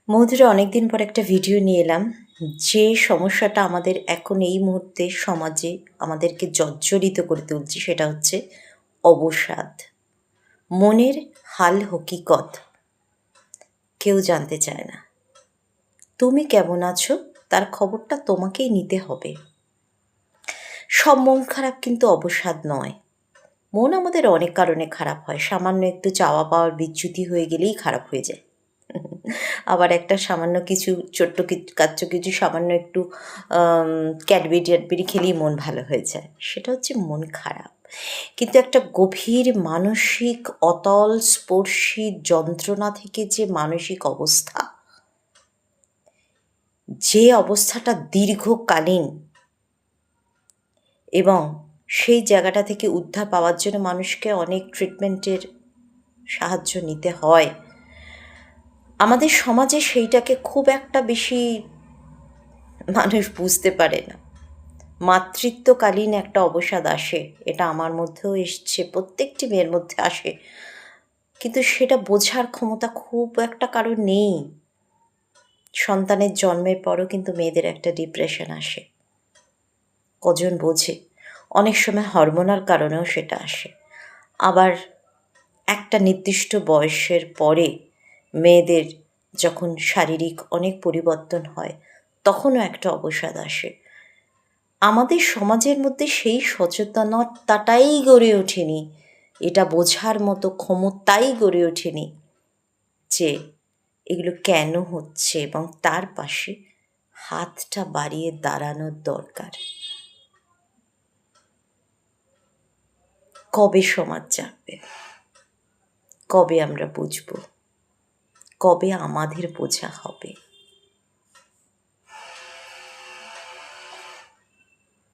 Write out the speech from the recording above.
মধুরে অনেকদিন পর একটা ভিডিও নিয়ে এলাম। যে সমস্যাটা আমাদের এখন এই মুহূর্তে সমাজে আমাদেরকে জর্জরিত করে তুলছে সেটা হচ্ছে অবসাদ। মনের হাল হকিকত কেউ জানতে চায় না। তুমি কেমন আছো তার খবরটা তোমাকেই নিতে হবে। সব মন খারাপ কিন্তু অবসাদ নয়। মন আমাদের অনেক কারণে খারাপ হয়। সামান্য একটু চাওয়া পাওয়ার বিচ্যুতি হয়ে গেলেই খারাপ হয়ে যায়। আবার একটা সামান্য কিছু ছোট্ট কাচ্চ কিছু সামান্য একটু ক্যাডবেরি খেলেই মন ভালো হয়ে যায়। সেটা হচ্ছে মন খারাপ। কিন্তু একটা গভীর মানসিক অতল স্পর্শী যন্ত্রণা থেকে যে মানসিক অবস্থা, যে অবস্থাটা দীর্ঘকালীন এবং সেই জায়গাটা থেকে উদ্ধার পাওয়ার জন্য মানুষকে অনেক ট্রিটমেন্টের সাহায্য নিতে হয়। আমাদের সমাজে সেইটাকে খুব একটা বেশি মানুষ বুঝতে পারে না। মাতৃত্বকালীন একটা অবসাদ আসে, এটা আমার মধ্যেও এসছে, প্রত্যেকটি মেয়ের মধ্যে আসে, কিন্তু সেটা বোঝার ক্ষমতা খুব একটা কারো নেই। সন্তানের জন্মের পরও কিন্তু মেয়েদের একটা ডিপ্রেশন আসে, কজন বোঝে? অনেক সময় হরমোনাল কারণেও সেটা আসে। আবার একটা নির্দিষ্ট বয়সের পরে মেয়েদের যখন শারীরিক অনেক পরিবর্তন হয় তখনও একটা অবসাদ আসে। আমাদের সমাজের মধ্যে সেই সচেতনতাটাই গড়ে ওঠেনি, এটা বোঝার মতো ক্ষমতাই গড়ে ওঠেনি যে এগুলো কেন হচ্ছে এবং তার পাশে হাতটা বাড়িয়ে দাঁড়ানোর দরকার। কবে সমাজ জাগবে? কবে আমরা বুঝব? কবে আমাদের বোঝা হবে?